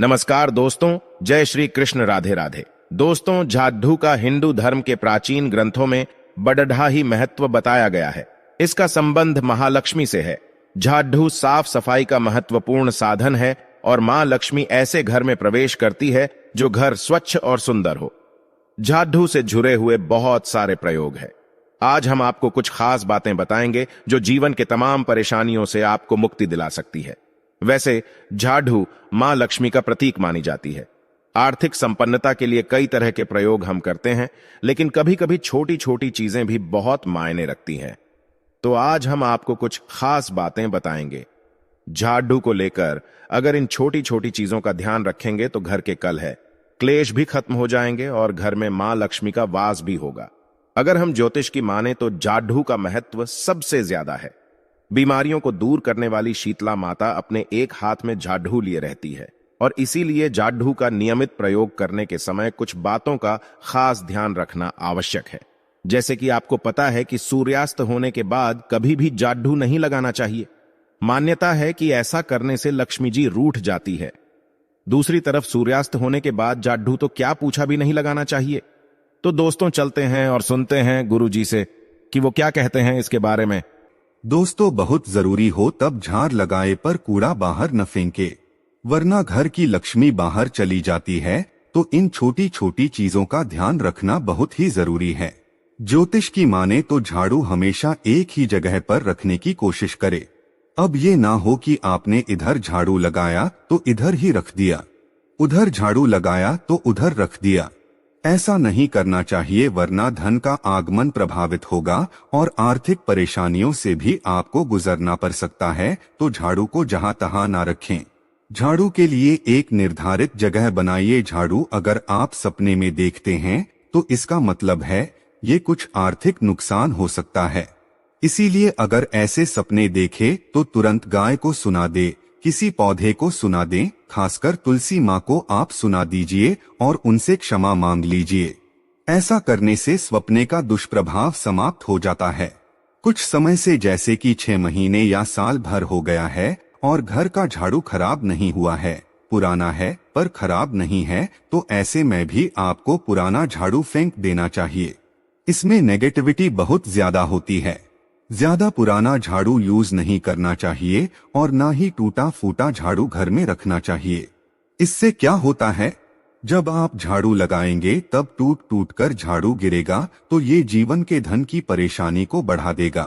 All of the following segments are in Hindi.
नमस्कार दोस्तों, जय श्री कृष्ण, राधे राधे। दोस्तों, झाडू का हिंदू धर्म के प्राचीन ग्रंथों में बड़ढ़ा ही महत्व बताया गया है। इसका संबंध महालक्ष्मी से है। झाडू साफ सफाई का महत्वपूर्ण साधन है और मां लक्ष्मी ऐसे घर में प्रवेश करती है जो घर स्वच्छ और सुंदर हो। झाडू से जुड़े हुए बहुत सारे प्रयोग हैं। आज हम आपको कुछ खास बातें बताएंगे जो जीवन के तमाम परेशानियों से आपको मुक्ति दिला सकती है। वैसे झाडू मां लक्ष्मी का प्रतीक मानी जाती है। आर्थिक संपन्नता के लिए कई तरह के प्रयोग हम करते हैं, लेकिन कभी कभी छोटी छोटी चीजें भी बहुत मायने रखती हैं। तो आज हम आपको कुछ खास बातें बताएंगे झाडू को लेकर। अगर इन छोटी छोटी चीजों का ध्यान रखेंगे तो घर के कलह, क्लेश भी खत्म हो जाएंगे और घर में मां लक्ष्मी का वास भी होगा। अगर हम ज्योतिष की माने तो झाडू का महत्व सबसे ज्यादा है। बीमारियों को दूर करने वाली शीतला माता अपने एक हाथ में झाडू लिए रहती है और इसीलिए झाडू का नियमित प्रयोग करने के समय कुछ बातों का खास ध्यान रखना आवश्यक है। जैसे कि आपको पता है कि सूर्यास्त होने के बाद कभी भी झाडू नहीं लगाना चाहिए। मान्यता है कि ऐसा करने से लक्ष्मी जी रूठ जाती है। दूसरी तरफ सूर्यास्त होने के बाद झाडू तो क्या पूछा भी नहीं लगाना चाहिए। तो दोस्तों, चलते हैं और सुनते हैं गुरुजी से कि वो क्या कहते हैं इसके बारे में। दोस्तों, बहुत जरूरी हो तब झाड़ लगाए पर कूड़ा बाहर न फेंके, वरना घर की लक्ष्मी बाहर चली जाती है। तो इन छोटी छोटी चीजों का ध्यान रखना बहुत ही जरूरी है। ज्योतिष की माने तो झाड़ू हमेशा एक ही जगह पर रखने की कोशिश करे। अब ये ना हो कि आपने इधर झाड़ू लगाया तो इधर ही रख दिया, उधर झाड़ू लगाया तो उधर रख दिया। ऐसा नहीं करना चाहिए, वरना धन का आगमन प्रभावित होगा और आर्थिक परेशानियों से भी आपको गुजरना पड़ सकता है। तो झाड़ू को जहां तहां ना रखें। झाड़ू के लिए एक निर्धारित जगह बनाइए। झाड़ू अगर आप सपने में देखते हैं तो इसका मतलब है ये कुछ आर्थिक नुकसान हो सकता है। इसीलिए अगर ऐसे सपने देखे तो तुरंत गाय को सुना दे, किसी पौधे को सुना दें, खासकर तुलसी माँ को आप सुना दीजिए और उनसे क्षमा मांग लीजिए। ऐसा करने से सपने का दुष्प्रभाव समाप्त हो जाता है। कुछ समय से जैसे कि 6 महीने या साल भर हो गया है और घर का झाड़ू खराब नहीं हुआ है, पुराना है पर खराब नहीं है, तो ऐसे में भी आपको पुराना झाड़ू फेंक देना चाहिए। इसमें नेगेटिविटी बहुत ज्यादा होती है। ज्यादा पुराना झाड़ू यूज नहीं करना चाहिए और ना ही टूटा फूटा झाड़ू घर में रखना चाहिए। इससे क्या होता है, जब आप झाड़ू लगाएंगे तब टूट टूट कर झाड़ू गिरेगा तो ये जीवन के धन की परेशानी को बढ़ा देगा।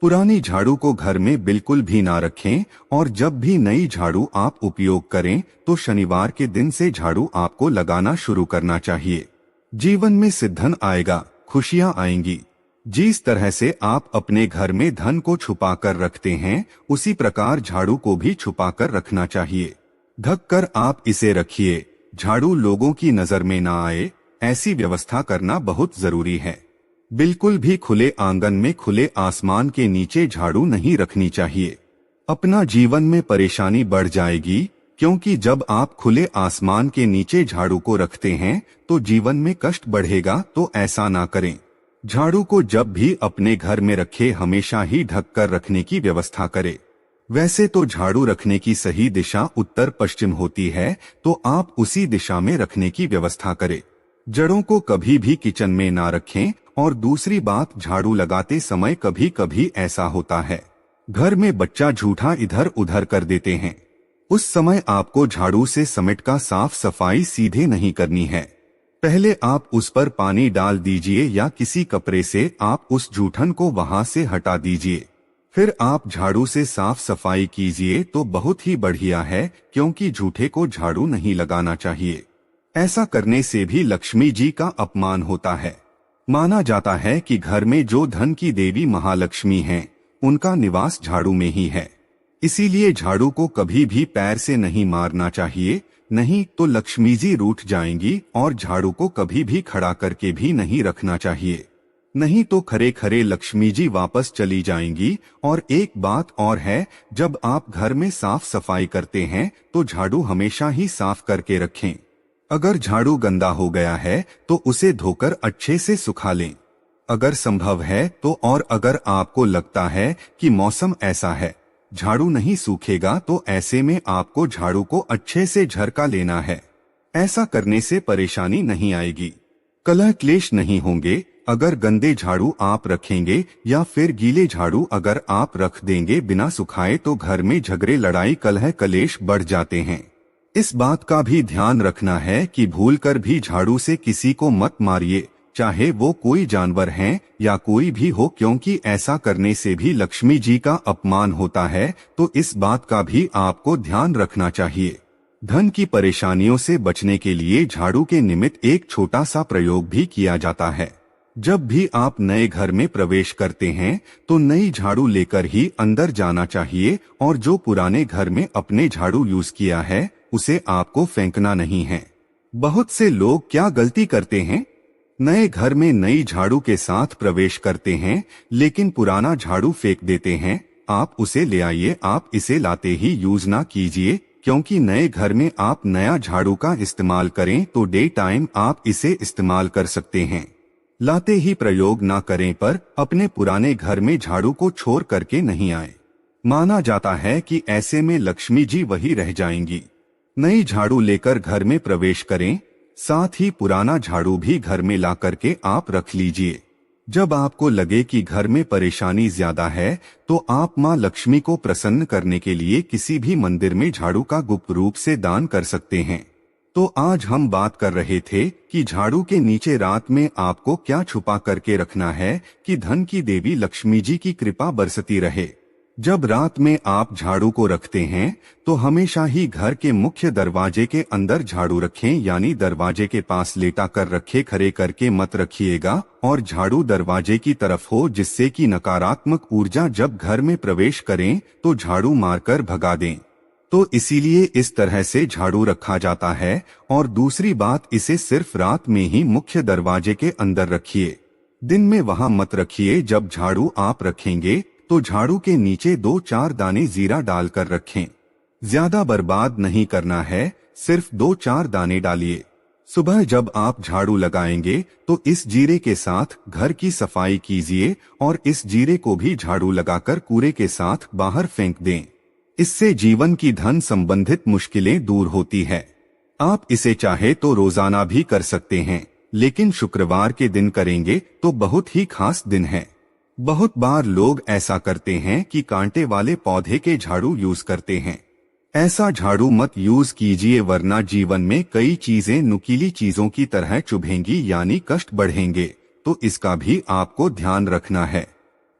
पुरानी झाड़ू को घर में बिल्कुल भी ना रखें और जब भी नई झाड़ू आप उपयोग करें तो शनिवार के दिन से झाड़ू आपको लगाना शुरू करना चाहिए। जीवन में सिद्धन आएगा, खुशियां आएंगी। जिस तरह से आप अपने घर में धन को छुपा कर रखते हैं, उसी प्रकार झाड़ू को भी छुपा कर रखना चाहिए। ढक कर आप इसे रखिए, झाड़ू लोगों की नजर में ना आए, ऐसी व्यवस्था करना बहुत जरूरी है। बिल्कुल भी खुले आंगन में खुले आसमान के नीचे झाड़ू नहीं रखनी चाहिए। अपना जीवन में परेशानी बढ़ जाएगी, क्योंकि जब आप खुले आसमान के नीचे झाड़ू को रखते हैं तो जीवन में कष्ट बढ़ेगा। तो ऐसा ना करें। झाड़ू को जब भी अपने घर में रखे हमेशा ही ढक कर रखने की व्यवस्था करें। वैसे तो झाड़ू रखने की सही दिशा उत्तर पश्चिम होती है, तो आप उसी दिशा में रखने की व्यवस्था करें। जड़ों को कभी भी किचन में ना रखें। और दूसरी बात, झाड़ू लगाते समय कभी कभी ऐसा होता है घर में बच्चा झूठा इधर उधर कर देते हैं। उस समय आपको झाड़ू से समेट का साफ सफाई सीधे नहीं करनी है। पहले आप उस पर पानी डाल दीजिए या किसी कपड़े से आप उस जूठन को वहां से हटा दीजिए। फिर आप झाड़ू से साफ सफाई कीजिए तो बहुत ही बढ़िया है, क्योंकि झूठे को झाड़ू नहीं लगाना चाहिए। ऐसा करने से भी लक्ष्मी जी का अपमान होता है। माना जाता है कि घर में जो धन की देवी महालक्ष्मी हैं, उनका निवास झाड़ू में ही है। इसीलिए झाड़ू को कभी भी पैर से नहीं मारना चाहिए, नहीं तो लक्ष्मी जी रूठ जाएंगी। और झाड़ू को कभी भी खड़ा करके भी नहीं रखना चाहिए, नहीं तो खरे खरे लक्ष्मी जी वापस चली जाएंगी। और एक बात और है, जब आप घर में साफ सफाई करते हैं तो झाड़ू हमेशा ही साफ करके रखें। अगर झाड़ू गंदा हो गया है तो उसे धोकर अच्छे से सुखा लें, अगर संभव है तो। और अगर आपको लगता है कि मौसम ऐसा है झाड़ू नहीं सूखेगा तो ऐसे में आपको झाड़ू को अच्छे से झरका लेना है। ऐसा करने से परेशानी नहीं आएगी, कलह क्लेश नहीं होंगे। अगर गंदे झाड़ू आप रखेंगे या फिर गीले झाड़ू अगर आप रख देंगे बिना सुखाए तो घर में झगड़े लड़ाई कलह कलेश बढ़ जाते हैं। इस बात का भी ध्यान रखना है कि भूलकर भी झाड़ू से किसी को मत मारिए, चाहे वो कोई जानवर है या कोई भी हो, क्योंकि ऐसा करने से भी लक्ष्मी जी का अपमान होता है। तो इस बात का भी आपको ध्यान रखना चाहिए। धन की परेशानियों से बचने के लिए झाड़ू के निमित्त एक छोटा सा प्रयोग भी किया जाता है। जब भी आप नए घर में प्रवेश करते हैं तो नई झाड़ू लेकर ही अंदर जाना चाहिए और जो पुराने घर में अपने झाड़ू यूज किया है उसे आपको फेंकना नहीं है। बहुत से लोग क्या गलती करते हैं, नए घर में नई झाड़ू के साथ प्रवेश करते हैं लेकिन पुराना झाड़ू फेंक देते हैं। आप उसे ले आइए, आप इसे लाते ही यूज ना कीजिए, क्योंकि नए घर में आप नया झाड़ू का इस्तेमाल करें तो डे टाइम आप इसे इस्तेमाल कर सकते हैं। लाते ही प्रयोग ना करें, पर अपने पुराने घर में झाड़ू को छोड़ करके नहीं आए। माना जाता है कि ऐसे में लक्ष्मी जी वही रह जाएंगी। नई झाड़ू लेकर घर में प्रवेश करें, साथ ही पुराना झाड़ू भी घर में ला करके आप रख लीजिए। जब आपको लगे कि घर में परेशानी ज्यादा है तो आप मां लक्ष्मी को प्रसन्न करने के लिए किसी भी मंदिर में झाड़ू का गुप्त रूप से दान कर सकते हैं। तो आज हम बात कर रहे थे कि झाड़ू के नीचे रात में आपको क्या छुपा करके रखना है कि धन की देवी लक्ष्मी जी की कृपा बरसती रहे। जब रात में आप झाड़ू को रखते हैं तो हमेशा ही घर के मुख्य दरवाजे के अंदर झाड़ू रखें, यानी दरवाजे के पास लेटा कर रखे, खड़े करके मत रखिएगा, और झाड़ू दरवाजे की तरफ हो जिससे कि नकारात्मक ऊर्जा जब घर में प्रवेश करें तो झाड़ू मारकर भगा दें। तो इसीलिए इस तरह से झाड़ू रखा जाता है। और दूसरी बात, इसे सिर्फ रात में ही मुख्य दरवाजे के अंदर रखिए, दिन में वहां मत रखिए। जब झाड़ू आप रखेंगे तो झाड़ू के नीचे 2-4 दाने जीरा डालकर रखें। ज्यादा बर्बाद नहीं करना है, सिर्फ 2-4 दाने डालिए। सुबह जब आप झाड़ू लगाएंगे तो इस जीरे के साथ घर की सफाई कीजिए और इस जीरे को भी झाड़ू लगाकर कूड़े के साथ बाहर फेंक दें। इससे जीवन की धन संबंधित मुश्किलें दूर होती है। आप इसे चाहे तो रोजाना भी कर सकते हैं, लेकिन शुक्रवार के दिन करेंगे तो बहुत ही खास दिन है। बहुत बार लोग ऐसा करते हैं कि कांटे वाले पौधे के झाड़ू यूज करते हैं। ऐसा झाड़ू मत यूज कीजिए, वरना जीवन में कई चीजें नुकीली चीजों की तरह चुभेंगी, यानी कष्ट बढ़ेंगे। तो इसका भी आपको ध्यान रखना है।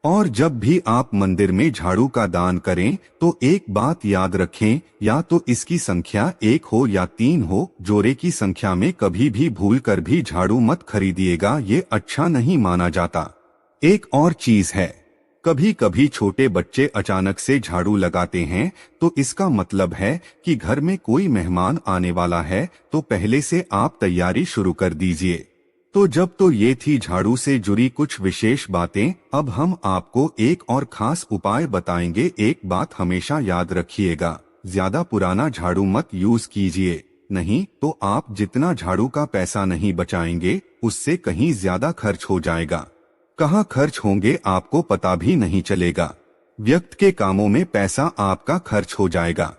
और जब भी आप मंदिर में झाड़ू का दान करें तो एक बात याद रखें, या तो इसकी संख्या 1 हो या 3 हो, जोड़े की संख्या में कभी भी भूल कर भी झाड़ू मत खरीदिएगा, ये अच्छा नहीं माना जाता। एक और चीज है, कभी कभी छोटे बच्चे अचानक से झाड़ू लगाते हैं तो इसका मतलब है कि घर में कोई मेहमान आने वाला है, तो पहले से आप तैयारी शुरू कर दीजिए। तो जब तो ये थी झाड़ू से जुड़ी कुछ विशेष बातें। अब हम आपको एक और खास उपाय बताएंगे। एक बात हमेशा याद रखिएगा, ज्यादा पुराना झाड़ू मत यूज कीजिए, नहीं तो आप जितना झाड़ू का पैसा नहीं बचाएंगे उससे कहीं ज्यादा खर्च हो जाएगा। कहाँ खर्च होंगे आपको पता भी नहीं चलेगा। व्यक्त के कामों में पैसा आपका खर्च हो जाएगा।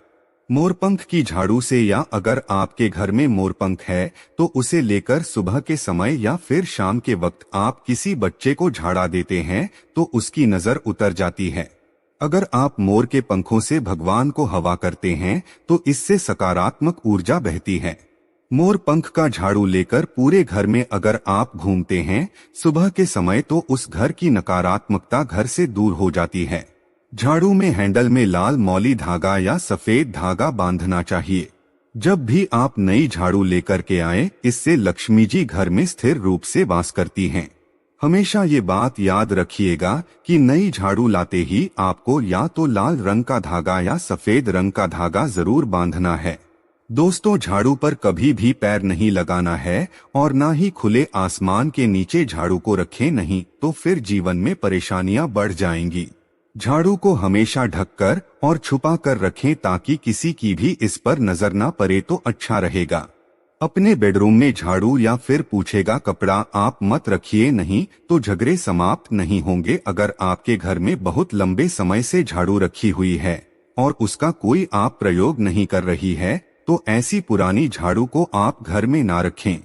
मोरपंख की झाड़ू से, या अगर आपके घर में मोरपंख है तो उसे लेकर सुबह के समय या फिर शाम के वक्त आप किसी बच्चे को झाड़ा देते हैं तो उसकी नजर उतर जाती है। अगर आप मोर के पंखों से भगवान को हवा करते हैं तो इससे सकारात्मक ऊर्जा बहती है। मोर पंख का झाड़ू लेकर पूरे घर में अगर आप घूमते हैं सुबह के समय तो उस घर की नकारात्मकता घर से दूर हो जाती है। झाड़ू में हैंडल में लाल मौली धागा या सफेद धागा बांधना चाहिए। जब भी आप नई झाड़ू लेकर के आए, इससे लक्ष्मी जी घर में स्थिर रूप से वास करती हैं। हमेशा ये बात याद रखिएगा कि नई झाड़ू लाते ही आपको या तो लाल रंग का धागा या सफेद रंग का धागा जरूर बांधना है। दोस्तों, झाड़ू पर कभी भी पैर नहीं लगाना है और ना ही खुले आसमान के नीचे झाड़ू को रखें, नहीं तो फिर जीवन में परेशानियां बढ़ जाएंगी। झाड़ू को हमेशा ढककर और छुपा कर रखें ताकि किसी की भी इस पर नजर ना पड़े तो अच्छा रहेगा। अपने बेडरूम में झाड़ू या फिर पूछेगा कपड़ा आप मत रखिए नहीं तो झगड़े समाप्त नहीं होंगे। अगर आपके घर में बहुत लंबे समय से झाड़ू रखी हुई है और उसका कोई आप प्रयोग नहीं कर रही है तो ऐसी पुरानी झाड़ू को आप घर में ना रखें,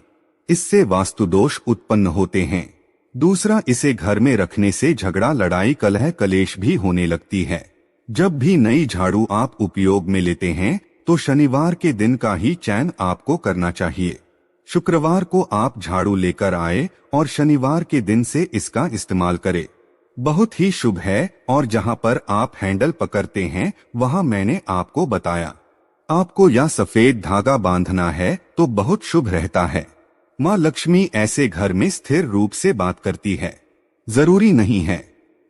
इससे वास्तु दोष उत्पन्न होते हैं। दूसरा, इसे घर में रखने से झगड़ा लड़ाई कलह कलेश भी होने लगती है। जब भी नई झाड़ू आप उपयोग में लेते हैं तो शनिवार के दिन का ही चयन आपको करना चाहिए। शुक्रवार को आप झाड़ू लेकर आए और शनिवार के दिन से इसका इस्तेमाल करें, बहुत ही शुभ है। और जहां पर आप हैंडल पकड़ते हैं वहां मैंने आपको बताया आपको या सफेद धागा बांधना है तो बहुत शुभ रहता है। माँ लक्ष्मी ऐसे घर में स्थिर रूप से बात करती है। जरूरी नहीं है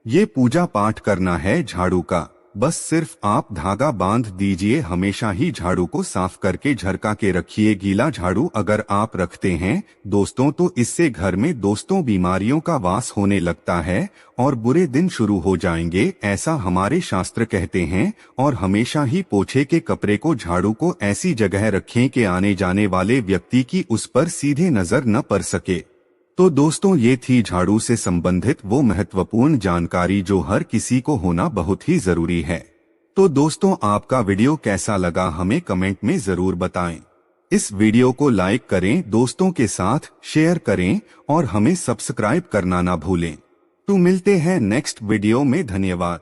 ये पूजा पाठ करना है झाड़ू का, बस सिर्फ आप धागा बांध दीजिए। हमेशा ही झाड़ू को साफ करके झरका के रखिए। गीला झाड़ू अगर आप रखते हैं दोस्तों तो इससे घर में दोस्तों बीमारियों का वास होने लगता है और बुरे दिन शुरू हो जाएंगे, ऐसा हमारे शास्त्र कहते हैं। और हमेशा ही पोछे के कपड़े को झाड़ू को ऐसी जगह रखें कि आने जाने वाले व्यक्ति की उस पर सीधे नजर न पड़ सके। तो दोस्तों ये थी झाड़ू से संबंधित वो महत्वपूर्ण जानकारी जो हर किसी को होना बहुत ही जरूरी है। तो दोस्तों आपका वीडियो कैसा लगा हमें कमेंट में जरूर बताएं। इस वीडियो को लाइक करें, दोस्तों के साथ शेयर करें और हमें सब्सक्राइब करना ना भूलें। तो मिलते हैं नेक्स्ट वीडियो में। धन्यवाद।